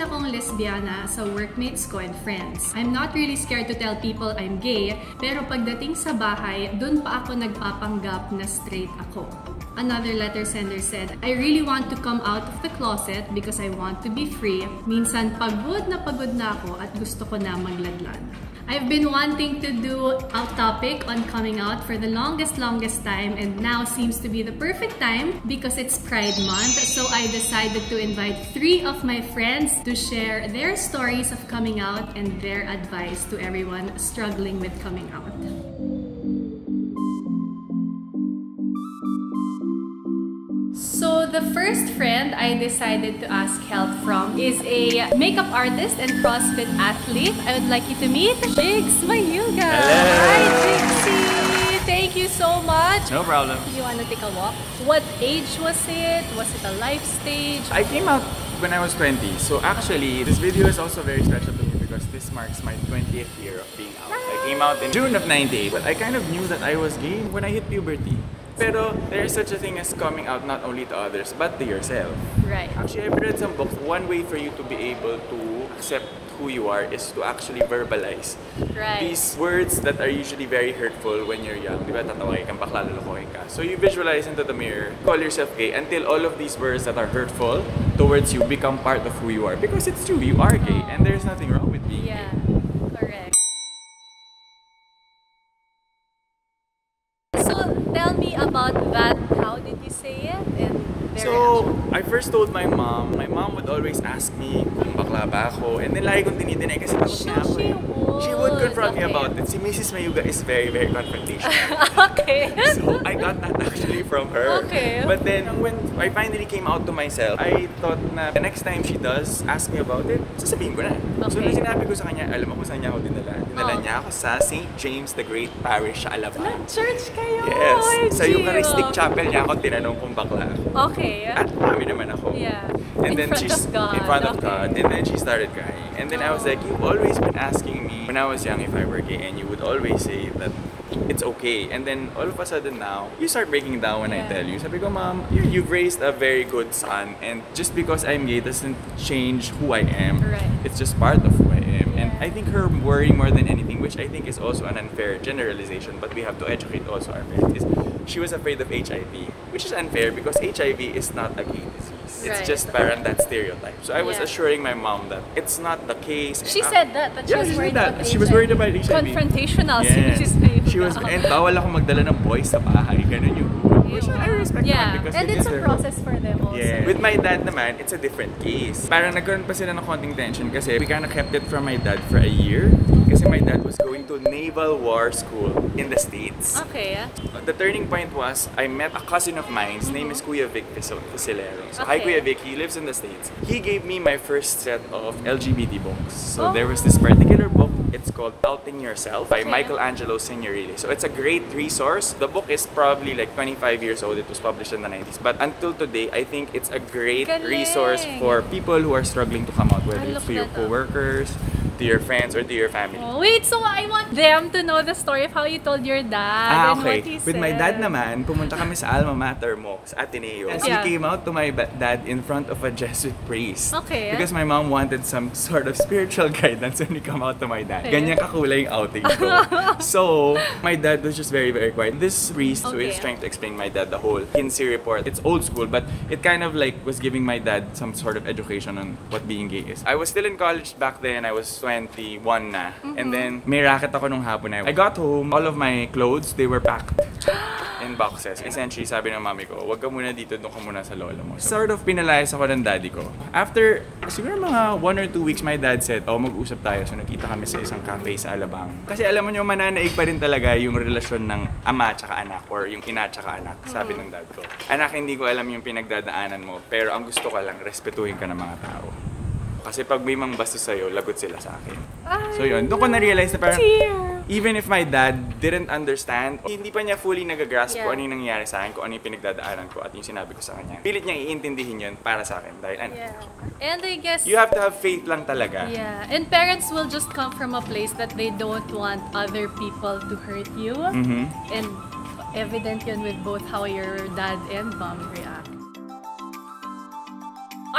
din akong lesbiana sa workmates ko and friends. I'm not really scared to tell people I'm gay, pero pagdating sa bahay, dun pa ako nagpapanggap na straight ako. Another letter sender said, I really want to come out of the closet because I want to be free. Minsan pagod na ako at gusto ko na magladlad. I've been wanting to do a topic on coming out for the longest time, and now seems to be the perfect time because it's Pride Month. So I decided to invite 3 of my friends to share their stories of coming out and their advice to everyone struggling with coming out. So the first friend I decided to ask help from is a makeup artist and CrossFit athlete. I would like you to meet Jigs Mayuga. Hello! Hi, Jigsy! Thank you so much. No problem. You want to take a walk? What age was it? Was it a life stage? I came out when I was 20. So actually, this video is also very special to me because this marks my 20th year of being out. I came out in June of '98, but I kind of knew that I was gay when I hit puberty. Pero there is such a thing as coming out not only to others, but to yourself. Right. Actually, I've read some books. One way for you to be able to accept who you are is to actually verbalize. Right. These words that are usually very hurtful when you're young. Di ba, tatawagin kang bakla, lulukohin ka. So you visualize into the mirror, call yourself gay until all of these words that are hurtful towards you become part of who you are. Because it's true, you are gay and there's nothing wrong with being Yeah, gay. correct. So tell me about that. How did you say it? And their So, reaction? I first told my mom. My mom would always ask me kung bakla ba ako. And then lagi kong dinideny kasi takot So na ako she eh. She would confront me okay. about it. Si Mrs. Mayuga is very confrontational. Okay. So, I got that actually from her. Okay. But then, when I finally came out to myself, I thought na the next time she does ask me about it, sasabihin ko na. So, Okay. nung sinabi ko sa kanya, alam mo kung saan niya ako dinala? Dinala niya ako sa St. James the Great Parish sa Alabang. Nag-church kayo! Yes. Sa OMG, Eucharistic oh. Chapel niya ako tinanong kung bakla ako. Okay. At marami naman ako. Yeah. And In then front she's of God. in front of Okay. God. And then she started crying. And then I was like, you've always been asking me when I was young if I were gay, and you would always say that it's okay. And then all of a sudden now, you start breaking down when I Yeah. tell you. Sabi ko, Mom, you've raised a very good son, and just because I'm gay doesn't change who I am. Right. It's just part of who I am. And Yeah. I think her worry more than anything, which I think is also an unfair generalization, but we have to educate also our parents, is she was afraid of HIV, which is unfair because HIV is not a gay disease. It's Right. just parang that stereotype. So I was Yeah. assuring my mom that it's not the case. She And said that she yeah, was she worried said that. about She was worried about HIV. Confrontational si Yes. Mrs. Mayuga. She was, and bawal ako magdala ng boys sa bahay. Ganun yung which I respect Yeah, that because and it it's is a their process for them also. Yeah. With my dad naman, it's a different case. Parang nagkaroon pa sila ng konting tension kasi we kind of kept it from my dad for a year. Kasi my dad was going to Naval War School in the States. Okay. The turning point was, I met a cousin of mine. His name is Kuya Vic Fusilero. So hi Okay. Kuya Vic, he lives in the States. He gave me my first set of LGBT books. Oh. So there was this particular book. It's called Outing Yourself by Okay. Michelangelo Signorile. So it's a great resource. The book is probably like 25 years old. It was published in the 90s. But until today, I think it's a great Galing. resource for people who are struggling to come out, whether I'll it's look to your that up. coworkers, to your friends, or to your family. Oh, wait, so I want them to know the story of how you told your dad and what he said. With my dad naman, pumunta kami sa alma mater mo, sa Ateneo. Yeah. He came out to my dad in front of a Jesuit priest. Okay. Because my mom wanted some sort of spiritual guidance when we come out to my dad. Okay. Ganyan kakulay yung outing ko. So, my dad was just very quiet. This priest who is Okay. trying to explain my dad the whole Kinsey report. It's old school, but it kind of like was giving my dad some sort of education on what being gay is. I was still in college back then. I was 21 na. And then, may racket ako nung hapon na. I got home, all of my clothes, they were packed in boxes. Essentially, sabi ng mami ko, wag ka muna dito, doon ka muna sa lola mo. Sort of pinalayas ako ng daddy ko. After, siguro mga 1 or 2 weeks, my dad said, oh, mag-usap tayo. So, nakita kami sa isang cafe sa Alabang. Kasi alam mo nyo, mananaig pa rin talaga yung relasyon ng ama tsaka anak or yung ina tsaka anak, sabi ng dad ko. Anak, hindi ko alam yung pinagdadaanan mo, pero ang gusto ko lang, respetuhin ka ng mga tao. Kasi pag may mang bastos sa'yo, lagot sila sa akin. So yun, doon ko na-realize na parang, even if my dad didn't understand, hindi pa niya fully nagagrasp kung ano yung nangyayari sa akin, kung ano yung pinagdadaanan ko at yung sinabi ko sa kanya. Pilit niyang iintindihin yun para sa akin. Dahil And I guess, you have to have faith lang talaga. yeah, and parents will just come from a place that they don't want other people to hurt you. And evident yun with both how your dad and mom react.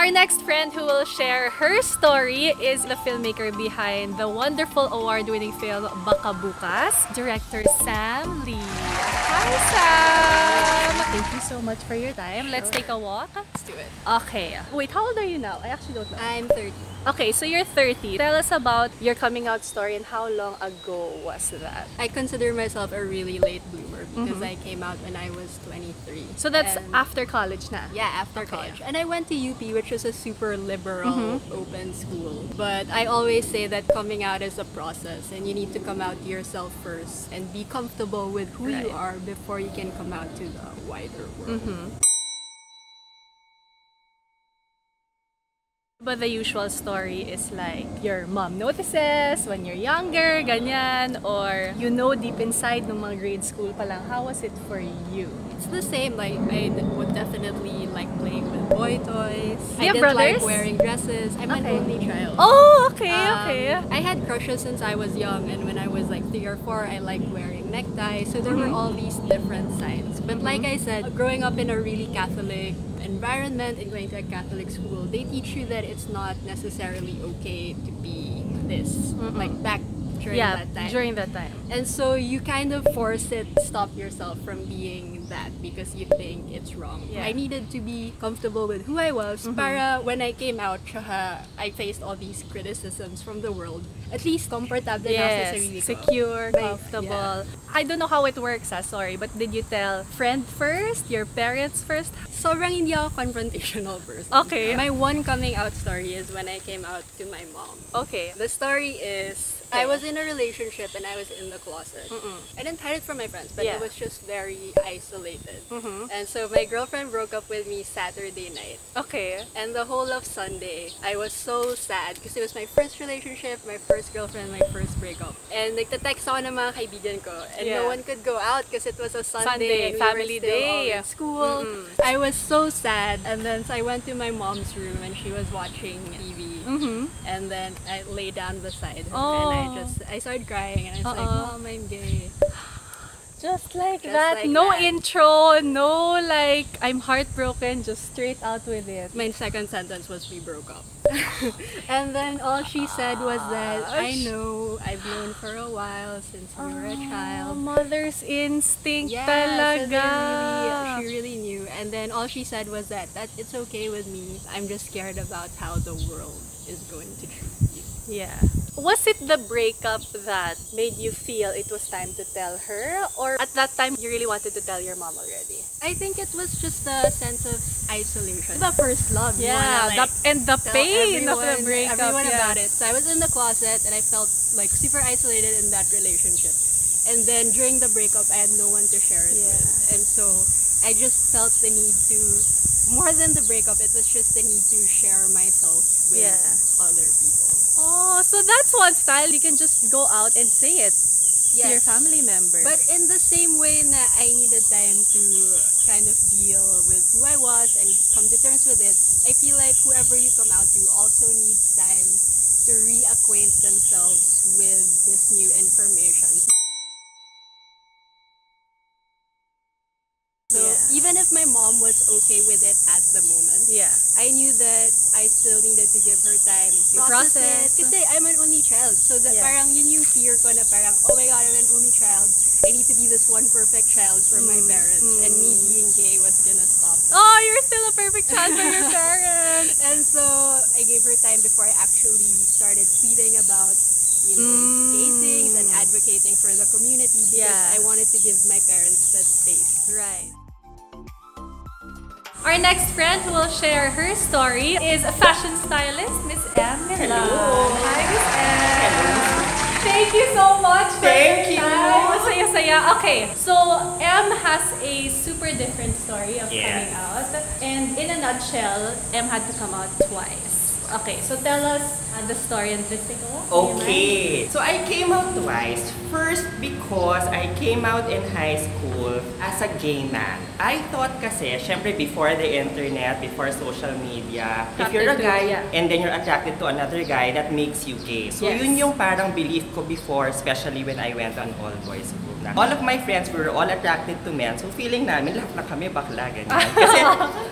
Our next friend who will share her story is the filmmaker behind the wonderful award-winning film Baka Bukas, director Sam Lee. Hi, Sam! Thank you so much for your time. Let's take a walk. Let's do it. Okay. Wait, how old are you now? I actually don't know. I'm 30. Okay, so you're 30. Tell us about your coming out story and how long ago was that? I consider myself a really late bloomer because I came out when I was 23. So that's And after college na? yeah, after college. And I went to UP, which is a super liberal, open school. But I always say that coming out is a process and you need to come out to yourself first and be comfortable with who you are before you can come out to the wider world. But the usual story is like your mom notices when you're younger, ganyan, or you know deep inside nung mga grade school pa lang. How was it for you? It's the same. Like I would definitely like playing with boy toys. Do you have I didn't brothers? like wearing dresses. I'm an only child. Oh, okay, okay. I had crushes since I was young, and when I was like 3 or 4, I liked wearing neckties. So there were all these different sides. But like I said, growing up in a really Catholic environment and going to a Catholic school, they teach you that it's not necessarily okay to be this. Like back during that time. During that time. And so you kind of force it, stop yourself from being that because you think it's wrong. Yeah. I needed to be comfortable with who I was para when I came out, I faced all these criticisms from the world. At least comfortable na sa sarili ko. Secure, Like, comfortable. I don't know how it works, sorry, but did you tell friend first, your parents first? Sobrang hindi ako confrontational person. Okay. My one coming out story is when I came out to my mom. Okay. The story is, I was in a relationship and I was in the closet. I didn't hide it from my friends, but it was just very isolated. And so my girlfriend broke up with me Saturday night. Okay. And the whole of Sunday, I was so sad because it was my first relationship, my first girlfriend, my first breakup. And nagte-text ako ng mga kaibigan ko. And no one could go out because it was a Sunday, and we family were still day. all in school. I was so sad. And then so I went to my mom's room and she was watching TV. And then I lay down beside her and I started crying and I was like, Mom, I'm gay. Just like Just that. like No that. intro, no like, I'm heartbroken, just straight out with it. My second sentence was we broke up. And then all she said was that, I know, I've known for a while since you were a child. Mother's instinct Yeah, talaga. so she really knew. And then all she said was that it's okay with me. I'm just scared about how the world is going to treat you. Yeah. Was it the breakup that made you feel it was time to tell her? Or at that time, you really wanted to tell your mom already? I think it was just a sense of isolation. The first love. You Yeah, wanna, like, and the tell pain of the breakup. everyone yeah. about it. So I was in the closet and I felt like super isolated in that relationship. And then during the breakup, I had no one to share it with. And so I just felt the need to, more than the breakup, it was just the need to share myself with other people. Oh, so that's one style. You can just go out and say it to your family member. But in the same way na I needed time to kind of deal with who I was and come to terms with it, I feel like whoever you come out to also needs time to reacquaint themselves with this new information. So even if my mom was okay with it at the moment, I knew that I still needed to give her time to process it. Kasi I'm an only child. So that parang yun yung fear ko na parang, oh my God, I'm an only child. I need to be this one perfect child for my parents. And me being gay was gonna stop that. Oh, you're still a perfect child for your parents. And so I gave her time before I actually started tweeting about, you know, gay things and advocating for the community because I wanted to give my parents that space. Right. Our next friend who will share her story is a fashion stylist, Miss M. Hello. Hi, Miss M. Thank you so much for Thank your you. time. Masaya-saya. Okay, so M has a super different story of coming out. And in a nutshell, M had to come out twice. Okay, so tell us the story and let's take a walk. Okay, so I came out twice. First, because I came out in high school as a gay man. I thought kasi, syempre before the internet, before social media, if you're a guy and then you're attracted to another guy, that makes you gay. So yun yung parang belief ko before, especially when I went on all-boys school. lang. All of my friends were all attracted to men, so feeling namin lahat na kami bakla, ganyan. Kasi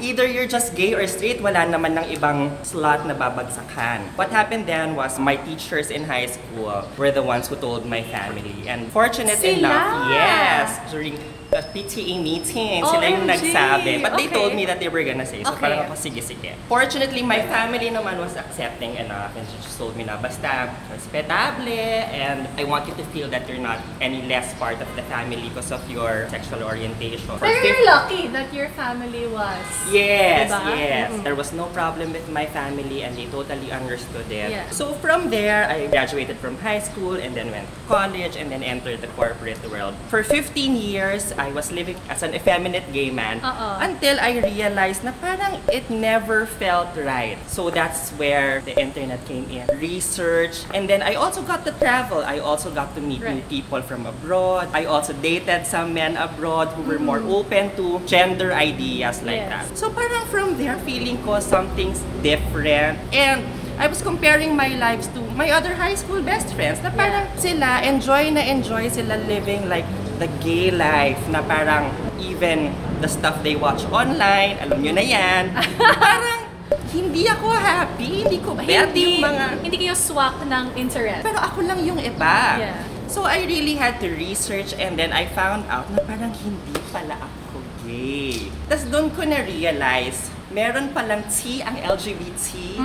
either you're just gay or straight, wala naman ng ibang slot na babagsakan. What happened then was my teachers in high school were the ones who told my family. And fortunate enough, yes, during the PTA meeting, sila yung nagsabi. But they told me that they were gonna say. So parang ako, sige. Fortunately, my family naman was accepting enough and she just told me na basta respetable and I want you to feel that you're not any less part of the family because of your sexual orientation. But you're lucky that your family was. Yes, diba? yes. There was no problem with my family and they totally understood it. Yeah. So from there, I graduated from high school and then went to college and then entered the corporate world. For 15 years, I was living as an effeminate gay man until I realized na parang it never felt right. So that's where the internet came in. Research, and then I also got to travel. I also got to meet new people from abroad. I also dated some men abroad who were more open to gender ideas like that. So parang from there, feeling ko something's different. And I was comparing my lives to my other high school best friends na parang sila enjoy sila living like the gay life na parang even the stuff they watch online, alam nyo na yan. Parang hindi ako happy, hindi ko bet yung mga... Hindi kayo swak ng interest. Pero ako lang yung iba. Yeah. So I really had to research and then I found out na parang hindi pala ako gay. Tapos doon ko na-realize meron palang T ang LGBT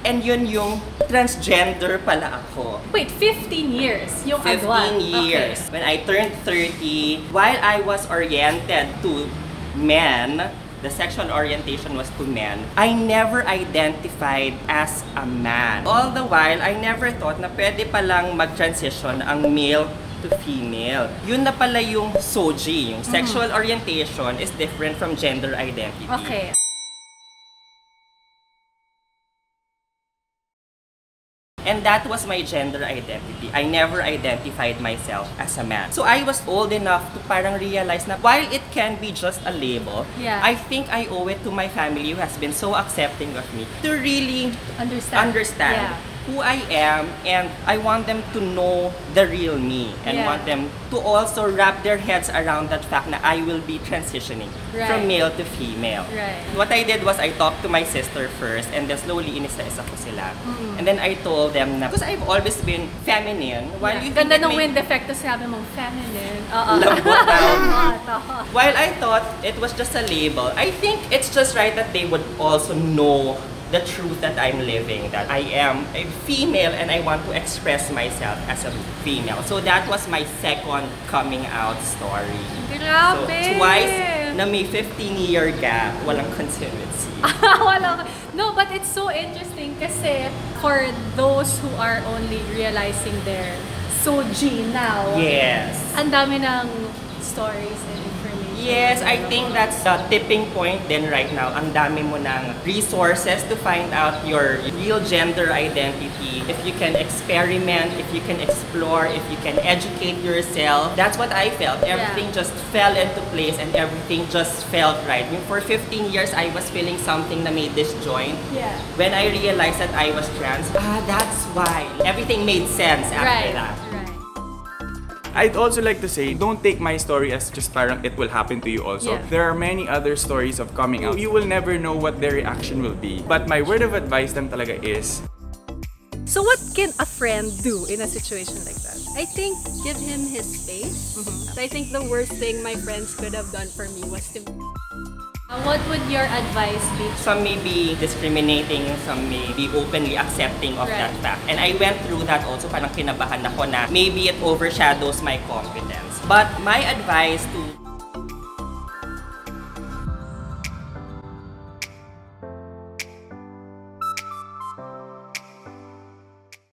and yun yung transgender pala ako. Wait, 15 years yung 15 years. When I turned 30, while I was oriented to men, the sexual orientation was to men, I never identified as a man. All the while, I never thought na pwede palang mag-transition ang male to female. Yun na pala yung SOGI, yung sexual orientation is different from gender identity. Okay. And that was my gender identity. I never identified myself as a man. So I was old enough to parang realize na while it can be just a label, I think I owe it to my family who has been so accepting of me to really understand who I am, and I want them to know the real me and want them to also wrap their heads around that fact na I will be transitioning from male to female. What I did was I talked to my sister first and then slowly inisa-isa ko sila. And then I told them na because I've always been feminine, while you think ganda ng wind effect to sabi mong feminine. Lambot daw. While I thought it was just a label, I think it's just right that they would also know the truth that I'm living, that I am a female and I want to express myself as a female. So that was my second coming out story. Grabe! So twice na may 15-year gap, walang consistency. No, but it's so interesting kasi for those who are only realizing their SOGI now, ang dami ng stories and information. Yes, I think that's the tipping point then right now. Ang dami mo ng resources to find out your real gender identity. If you can experiment, if you can explore, if you can educate yourself. That's what I felt. Everything just fell into place and everything just felt right. For 15 years, I was feeling something that made disjoint. When I realized that I was trans, that's why. Everything made sense after that. I'd also like to say, don't take my story as just parang it will happen to you also. There are many other stories of coming out. You will never know what their reaction will be. But my word of advice lang talaga is... So what can a friend do in a situation like that? I think give him his space. I think the worst thing my friends could have done for me was to... What would your advice be? Some may be discriminating, some may be openly accepting of that fact. And I went through that also, parang kinabahan ako na maybe it overshadows my competence. But my advice to